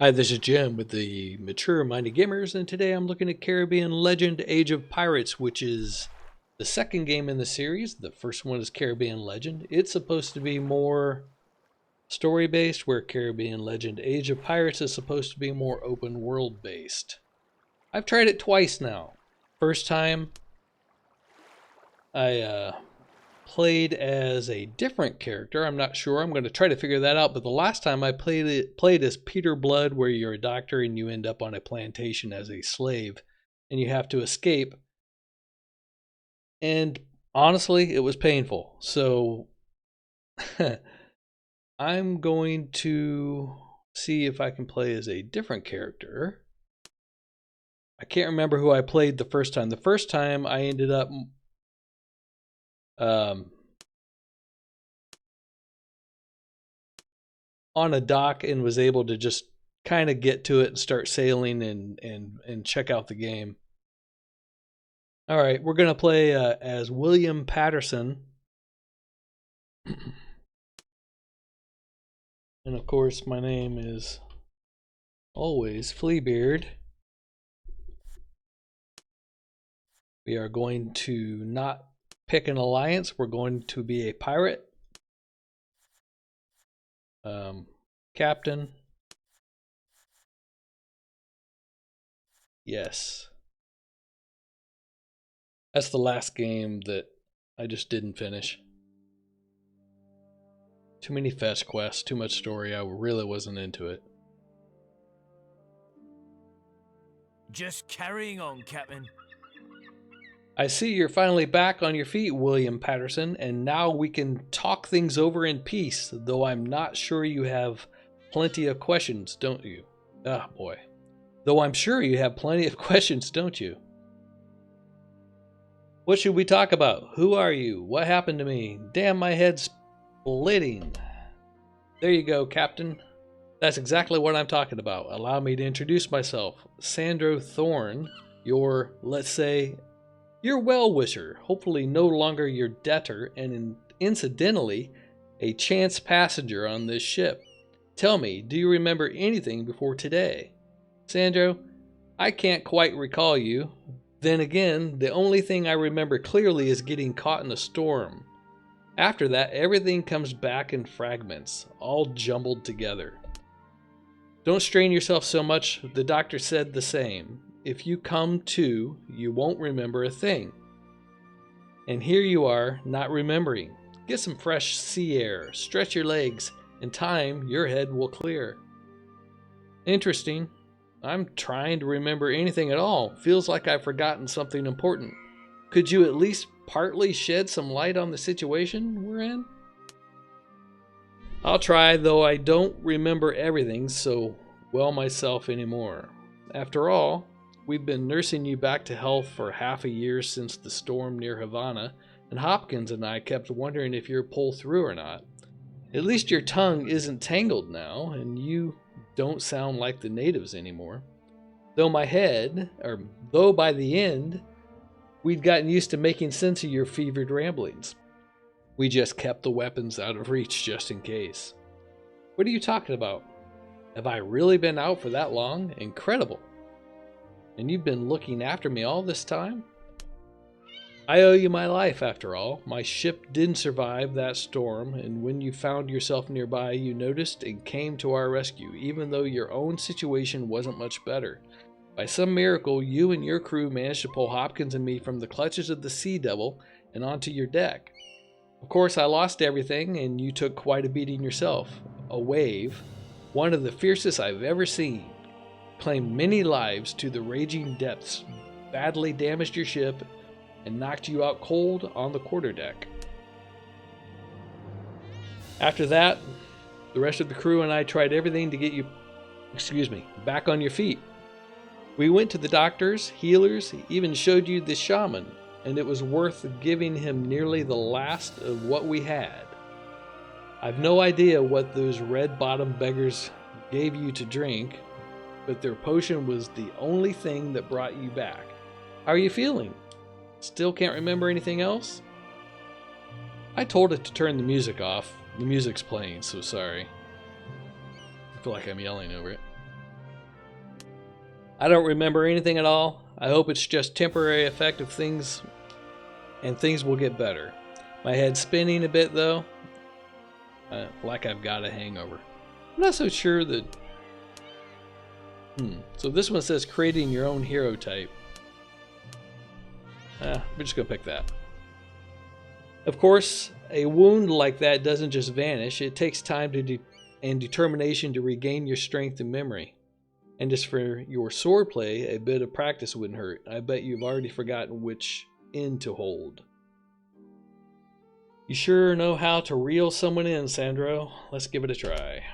Hi, this is Jim with the Mature Minded Gamers, and today I'm looking at Caribbean Legend Age of Pirates, which is the second game in the series. The first one is Caribbean Legend. It's supposed to be more story based, where Caribbean Legend Age of Pirates is supposed to be more open world based. I've tried it twice now. First time, I played as a different character. I'm not sure. I'm going to try to figure that out. But the last time I played as Peter Blood, where you're a doctor and you end up on a plantation as a slave, and you have to escape. And honestly, it was painful. So I'm going to see if I can play as a different character. I can't remember who I played the first time. The first time I ended up on a dock and was able to just kind of get to it and start sailing and check out the game. All right, we're going to play as William Patterson. And of course, my name is always Fleabeard. We are going to not pick an alliance. We're going to be a pirate. Captain. Yes. That's the last game that I just didn't finish. Too many fetch quests, too much story. I really wasn't into it. Just carrying on, Captain. I see you're finally back on your feet, William Patterson, and now we can talk things over in peace, though I'm not sure you have plenty of questions, don't you? Ah, boy. Though I'm sure you have plenty of questions, don't you? What should we talk about? Who are you? What happened to me? Damn, my head's splitting. There you go, Captain. That's exactly what I'm talking about. Allow me to introduce myself. Sandro Thorne, your, let's say, your well-wisher, hopefully no longer your debtor, and incidentally, a chance passenger on this ship. Tell me, do you remember anything before today? Sandro, I can't quite recall you. Then again, the only thing I remember clearly is getting caught in a storm. After that, everything comes back in fragments, all jumbled together. Don't strain yourself so much, the doctor said the same. If you come to, you won't remember a thing. And here you are, not remembering. Get some fresh sea air, stretch your legs. In time, your head will clear. Interesting. I'm trying to remember anything at all. Feels like I've forgotten something important. Could you at least partly shed some light on the situation we're in? I'll try, though I don't remember everything so well myself anymore. After all, we've been nursing you back to health for half a year since the storm near Havana, and Hopkins and I kept wondering if you'd pull through or not. At least your tongue isn't tangled now, and you don't sound like the natives anymore. Though by the end, we'd gotten used to making sense of your fevered ramblings. We just kept the weapons out of reach just in case. What are you talking about? Have I really been out for that long? Incredible. And you've been looking after me all this time? I owe you my life, after all. My ship didn't survive that storm, and when you found yourself nearby, you noticed and came to our rescue, even though your own situation wasn't much better. By some miracle, you and your crew managed to pull Hopkins and me from the clutches of the Sea Devil and onto your deck. Of course, I lost everything, and you took quite a beating yourself. A wave, one of the fiercest I've ever seen, claimed many lives to the raging depths, badly damaged your ship, and knocked you out cold on the quarterdeck. After that, the rest of the crew and I tried everything to get you, back on your feet. We went to the doctors, healers, even showed you the shaman, and it was worth giving him nearly the last of what we had. I've no idea what those red-bottomed beggars gave you to drink, but their potion was the only thing that brought you back. How are you feeling? Still can't remember anything else? I told it to turn the music off. The music's playing, so sorry. I feel like I'm yelling over it. I don't remember anything at all. I hope it's just temporary effect of things, and things will get better. My head's spinning a bit though, like I've got a hangover. I'm not so sure that... So this one says creating your own hero type. We're just gonna pick that. Of course, a wound like that doesn't just vanish. It takes time and determination to regain your strength and memory. And just for your swordplay, a bit of practice wouldn't hurt. I bet you've already forgotten which end to hold. You sure know how to reel someone in, Sandro. Let's give it a try.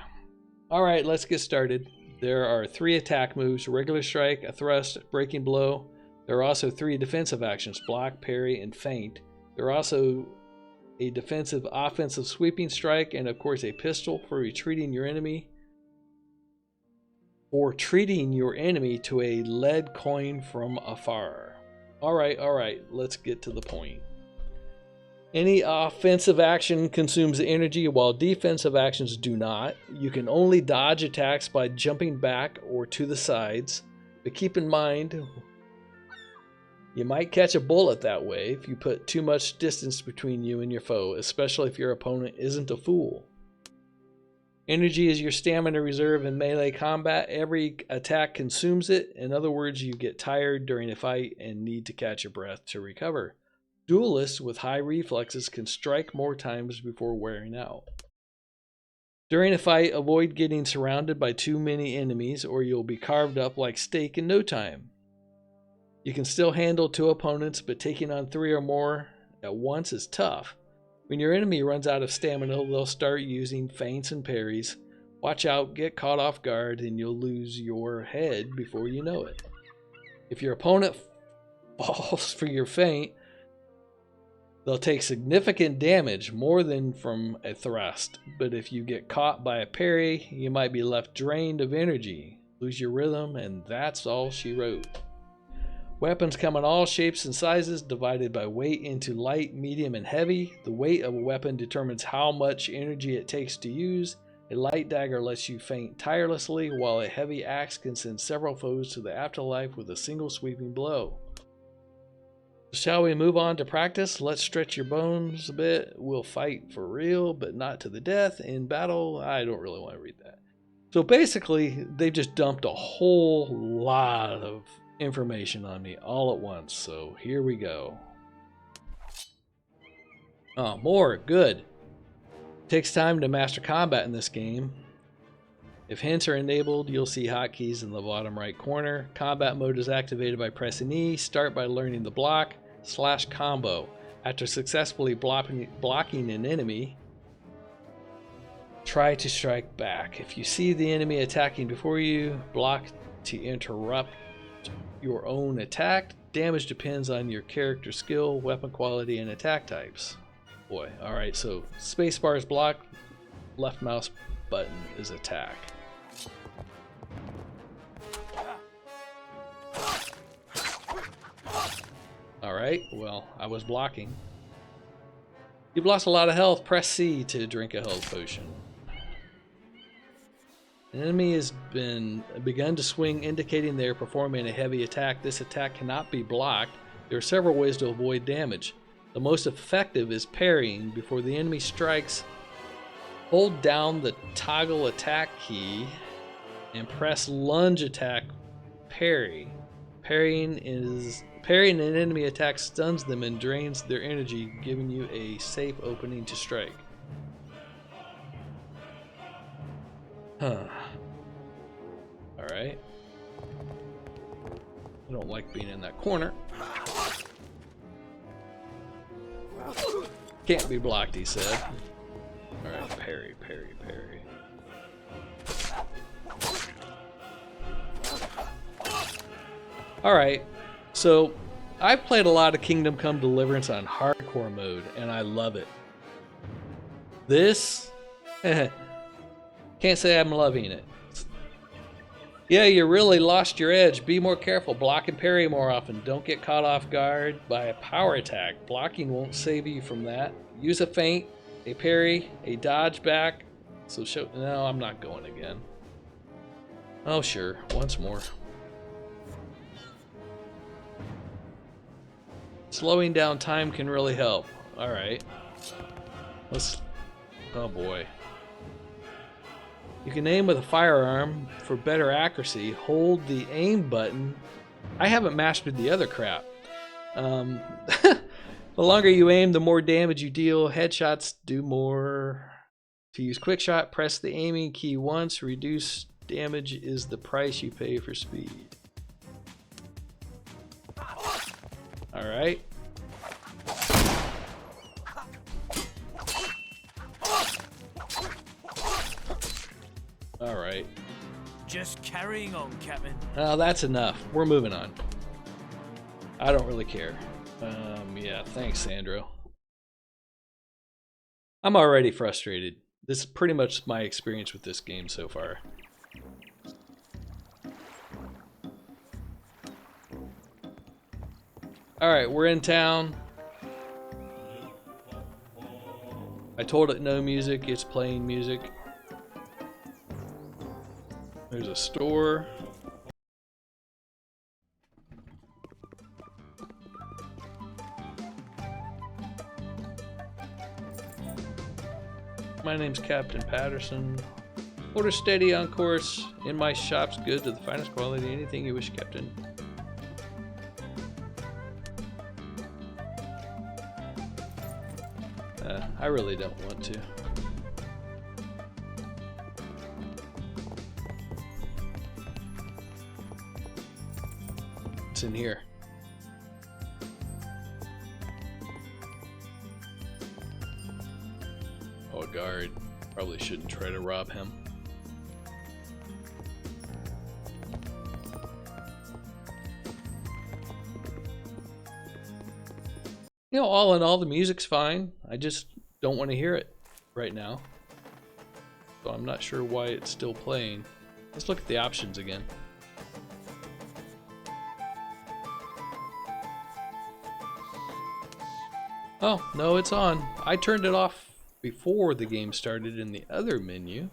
Alright, let's get started. There are 3 attack moves: regular strike, a thrust, breaking blow. There are also 3 defensive actions: block, parry, and feint. There are also a defensive, offensive sweeping strike, and of course a pistol for retreating your enemy. Or treating your enemy to a lead coin from afar. Alright, let's get to the point. Any offensive action consumes energy while defensive actions do not. You can only dodge attacks by jumping back or to the sides, but keep in mind you might catch a bullet that way if you put too much distance between you and your foe, especially if your opponent isn't a fool. Energy is your stamina reserve in melee combat. Every attack consumes it. In other words, you get tired during a fight and need to catch your breath to recover. Duelists with high reflexes can strike more times before wearing out. During a fight, avoid getting surrounded by too many enemies or you'll be carved up like steak in no time. You can still handle 2 opponents, but taking on 3 or more at once is tough. When your enemy runs out of stamina, they'll start using feints and parries. Watch out, get caught off guard, and you'll lose your head before you know it. If your opponent falls for your feint, they'll take significant damage, more than from a thrust. But if you get caught by a parry, you might be left drained of energy, lose your rhythm, and that's all she wrote. Weapons come in all shapes and sizes, divided by weight into light, medium, and heavy. The weight of a weapon determines how much energy it takes to use. A light dagger lets you feint tirelessly, while a heavy axe can send several foes to the afterlife with a single sweeping blow. Shall we move on to practice? Let's stretch your bones a bit. We'll fight for real, but not to the death. In battle, I don't really want to read that. So basically, they just dumped a whole lot of information on me all at once. So here we go. Oh, more. Good. It takes time to master combat in this game. If hints are enabled, you'll see hotkeys in the bottom right corner. Combat mode is activated by pressing E. Start by learning the block / combo. After successfully blocking an enemy, try to strike back. If you see the enemy attacking before you, block to interrupt your own attack. Damage depends on your character skill, weapon quality, and attack types. Boy, alright, so spacebar is block, left mouse button is attack. Alright, well, I was blocking. You've lost a lot of health. Press C to drink a health potion. An enemy has begun to swing, indicating they are performing a heavy attack. This attack cannot be blocked. There are several ways to avoid damage. The most effective is parrying. Before the enemy strikes, hold down the toggle attack key and press lunge attack parry. Parrying an enemy attack stuns them and drains their energy, giving you a safe opening to strike. Huh. Alright. I don't like being in that corner. Can't be blocked, he said. Alright, parry, parry, parry. Alright, so I've played a lot of Kingdom Come Deliverance on hardcore mode, and I love it. This, can't say I'm loving it. Yeah, you really lost your edge. Be more careful. Block and parry more often. Don't get caught off guard by a power attack. Blocking won't save you from that. Use a feint, a parry, a dodge back. No, I'm not going again. Oh, sure. Once more. Slowing down time can really help. Alright. Let's... Oh boy. You can aim with a firearm for better accuracy. Hold the aim button. I haven't mastered the other crap. The longer you aim, the more damage you deal. Headshots do more. To use quick shot, press the aiming key once. Reduce damage is the price you pay for speed. Alright. Alright. Just carrying on, Captain. Oh, that's enough. We're moving on. I don't really care. Yeah, thanks, Sandro. I'm already frustrated. This is pretty much my experience with this game so far. Alright, we're in town. I told it no music, it's playing music. There's a store. My name's Captain Patterson. Order steady on course. In my shop's goods of the finest quality. Anything you wish, Captain. I really don't want to. What's in here? Oh, a guard. Probably shouldn't try to rob him. You know, all in all, the music's fine. I just don't want to hear it right now. So I'm not sure why it's still playing. Let's look at the options again. Oh, no, it's on. I turned it off before the game started in the other menu.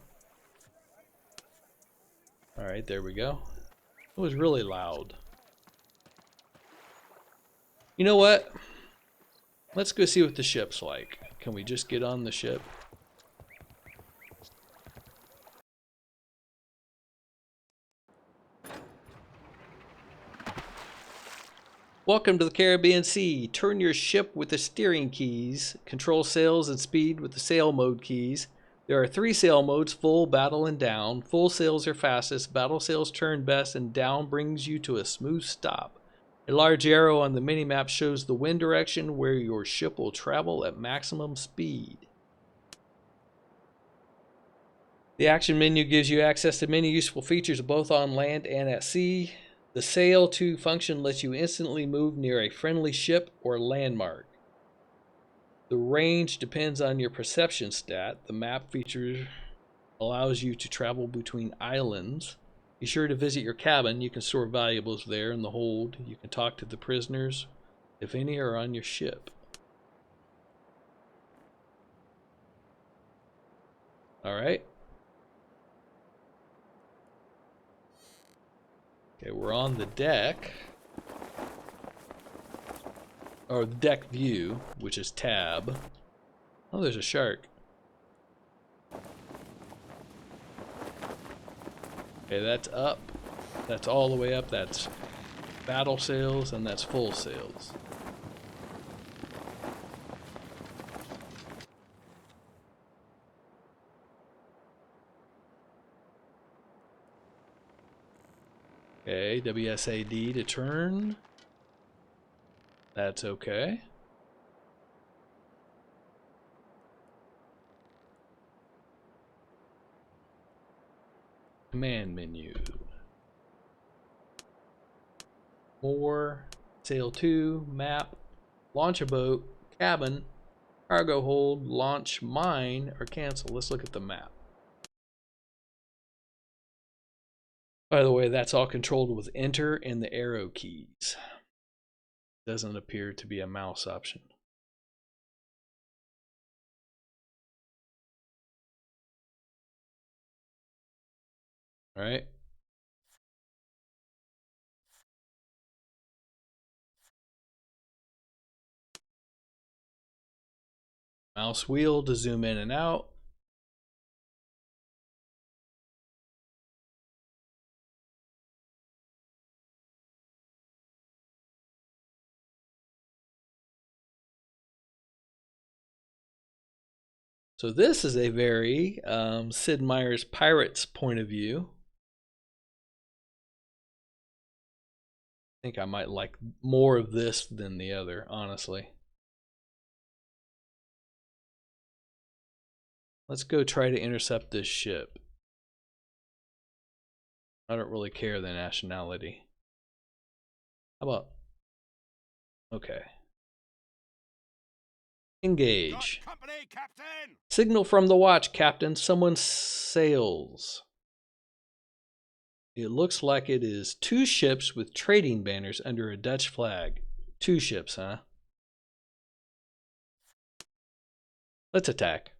Alright, there we go. It was really loud. You know what? Let's go see what the ship's like. Can we just get on the ship? Welcome to the Caribbean Sea. Turn your ship with the steering keys. Control sails and speed with the sail mode keys. There are 3 sail modes, full, battle, and down. Full sails are fastest, battle sails turn best, and down brings you to a smooth stop. A large arrow on the minimap shows the wind direction where your ship will travel at maximum speed. The action menu gives you access to many useful features both on land and at sea. The sail to function lets you instantly move near a friendly ship or landmark. The range depends on your perception stat. The map feature allows you to travel between islands. Be sure to visit your cabin. You can store valuables there in the hold. You can talk to the prisoners, if any are on your ship. Alright. Okay, we're on the deck. Or the deck view, which is tab. Oh, there's a shark. Okay, that's up. That's all the way up. That's battle sails, and that's full sails. Okay, WSAD to turn. That's okay. Command menu. More, sail to, map, launch a boat, cabin, cargo hold, launch mine, or cancel. Let's look at the map. By the way, that's all controlled with enter and the arrow keys. Doesn't appear to be a mouse option. All right. Mouse wheel to zoom in and out. So this is a very Sid Meier's Pirates point of view. I think I might like more of this than the other, honestly. Let's go try to intercept this ship. I don't really care the nationality. How about... Okay. Engage. Company, Captain! Signal from the watch, Captain. Someone sails. It looks like it is 2 ships with trading banners under a Dutch flag. 2 ships, huh? Let's attack.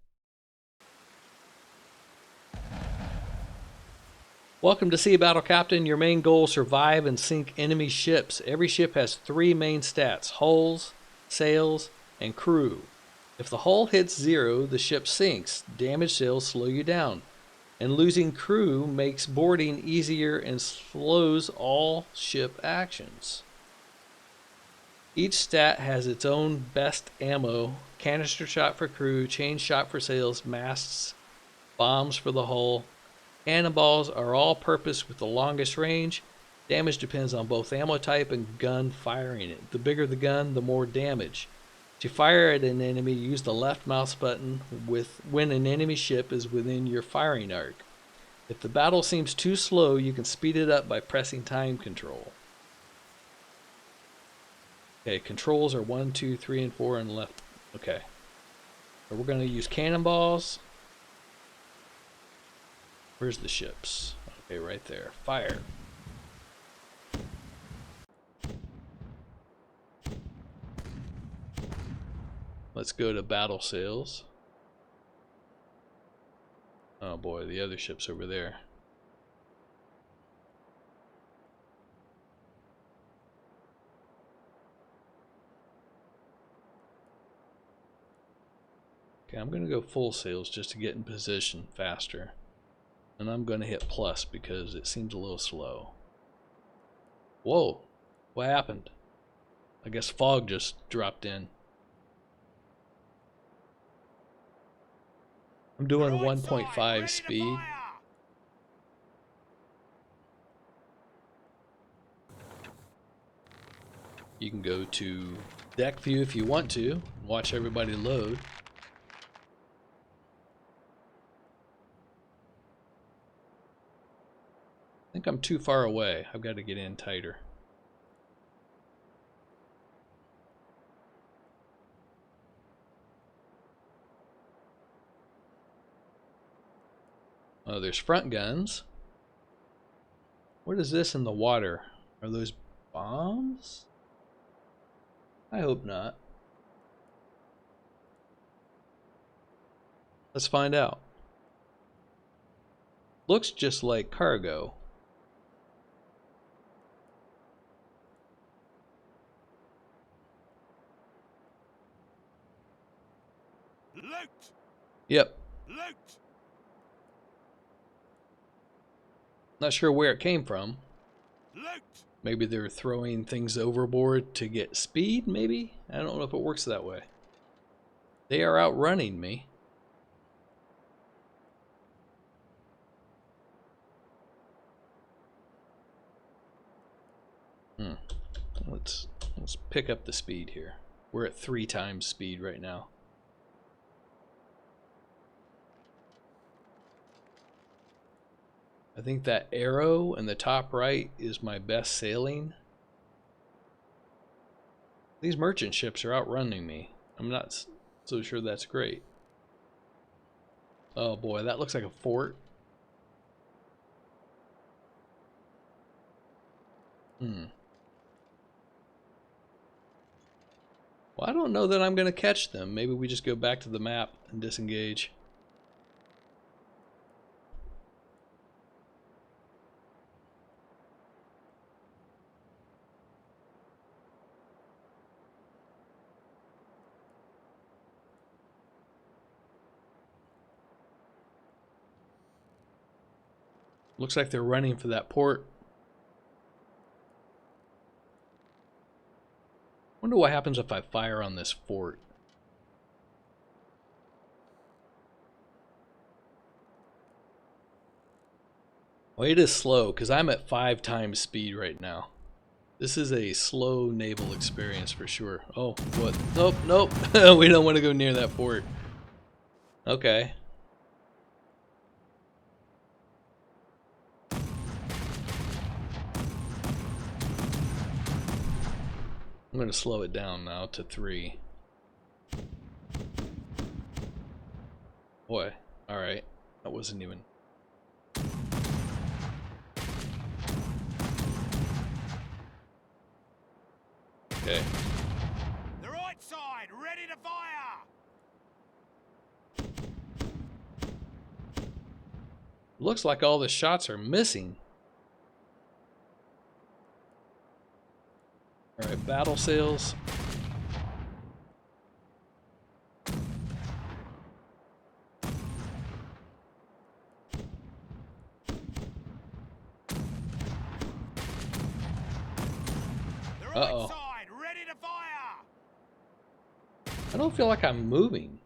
Welcome to Sea Battle, Captain. Your main goal, survive and sink enemy ships. Every ship has 3 main stats: hulls, sails, and crew. If the hull hits 0, the ship sinks. Damaged sails slow you down. And losing crew makes boarding easier and slows all ship actions. Each stat has its own best ammo: canister shot for crew, chain shot for sails, masts, bombs for the hull. Cannonballs are all-purpose with the longest range. Damage depends on both ammo type and gun firing it. The bigger the gun, the more damage. To fire at an enemy, use the left mouse button when an enemy ship is within your firing arc. If the battle seems too slow, you can speed it up by pressing time control. Okay, controls are 1, 2, 3, and 4 and left. Okay. So we're going to use cannonballs. Where's the ships? Okay, right there. Fire. Let's go to battle sails. Oh boy, the other ship's over there. Okay, I'm going to go full sails just to get in position faster. And I'm going to hit plus because it seems a little slow. Whoa, what happened? I guess fog just dropped in. I'm doing 1.5 speed. You can go to deck view if you want to, watch everybody load. I think I'm too far away. I've got to get in tighter. Oh, there's front guns. What is this in the water? Are those bombs? I hope not. Let's find out. Looks just like cargo. Loot! Yep. Loot! Not sure where it came from. Loot! Maybe they're throwing things overboard to get speed, maybe? I don't know if it works that way. They are outrunning me. Let's pick up the speed here. We're at 3 times speed right now. I think that arrow in the top right is my best sailing. These merchant ships are outrunning me. I'm not so sure that's great. Oh boy, that looks like a fort. Well, I don't know that I'm going to catch them. Maybe we just go back to the map and disengage. Looks like they're running for that port. Wonder what happens if I fire on this fort. Well, it is slow because I'm at 5 times speed right now. This is a slow naval experience for sure. Oh, what? Nope, nope. We don't want to go near that fort. Okay. I'm going to slow it down now to 3. Boy, alright. That wasn't even... Okay. The right side, ready to fire! Looks like all the shots are missing. Alright, battle sails. Uh-oh. Ready to fire! I don't feel like I'm moving.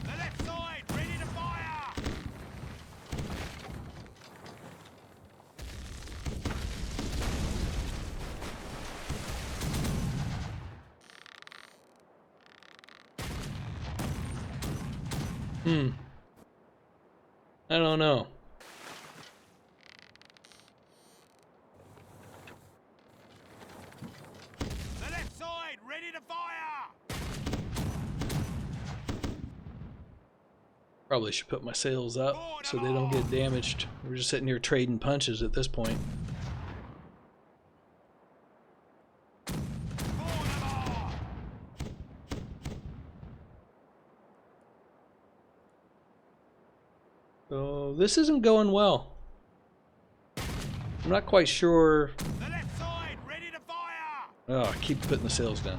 The left side, ready to fire! I don't know. The left side, ready to fire! Probably should put my sails up so they don't get damaged. We're just sitting here trading punches at this point. So this isn't going well. I'm not quite sure. The left side, ready to fire! Oh, I keep putting the sails down.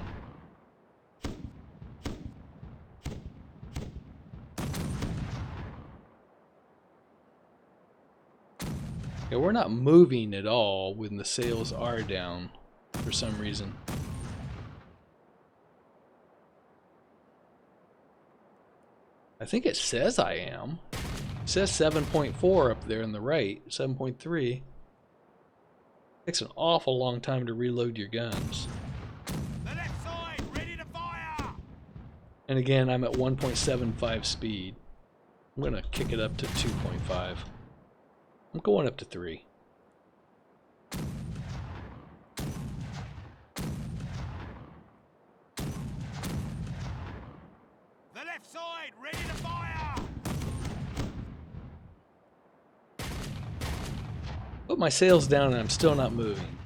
Yeah, we're not moving at all when the sails are down for some reason. I think it says I am. It says 7.4 up there on the right, 7.3. Takes an awful long time to reload your guns. The left side, ready to fire! And again, I'm at 1.75 speed. I'm gonna kick it up to 2.5. I'm going up to 3. The left side, ready to fire! Put my sails down and I'm still not moving.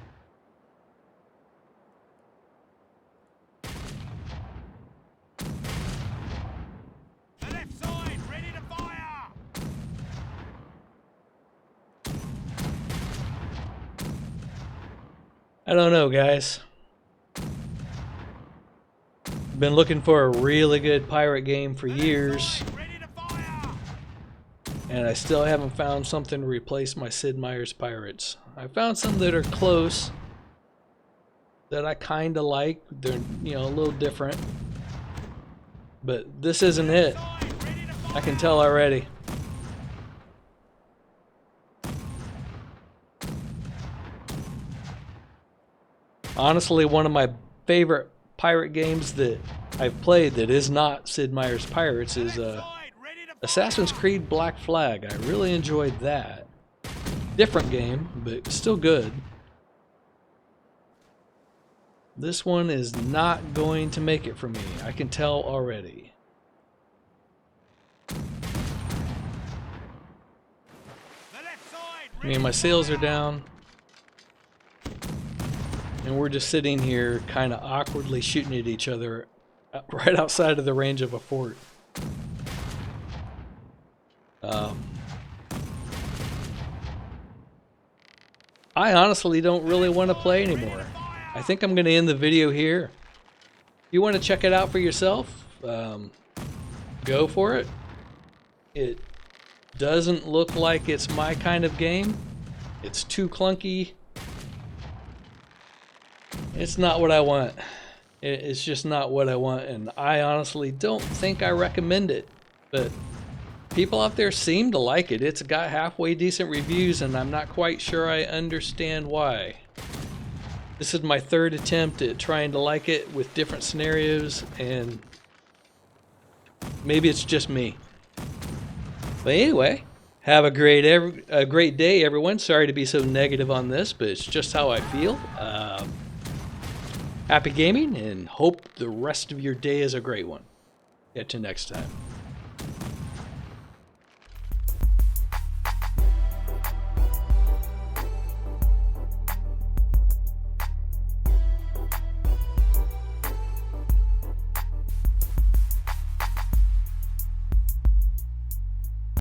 The left side, ready to fire! I don't know, guys. Been looking for a really good pirate game for years, Ready to fire! and I still haven't found something to replace my Sid Meier's pirates. I found some that are close, that I kind of like. They're, you know, a little different, but this isn't it. I can tell already. Honestly, one of my favorite pirate games that I've played that is not Sid Meier's Pirates is Assassin's Creed Black Flag. I really enjoyed that. Different game, but still good. This one is not going to make it for me. I can tell already. I mean, my sails are down. And we're just sitting here kind of awkwardly shooting at each other right outside of the range of a fort. I honestly don't really want to play anymore. I think I'm going to end the video here. If you want to check it out for yourself, go for it. It doesn't look like it's my kind of game. It's too clunky. It's not what I want. It's just not what I want, and I honestly don't think I recommend it. But people out there seem to like it. It's got halfway decent reviews, and I'm not quite sure I understand why. This is my third attempt at trying to like it with different scenarios, and maybe it's just me. But anyway, have a great day, everyone. Sorry to be so negative on this, but it's just how I feel. Happy gaming, and hope the rest of your day is a great one. Catch you next time.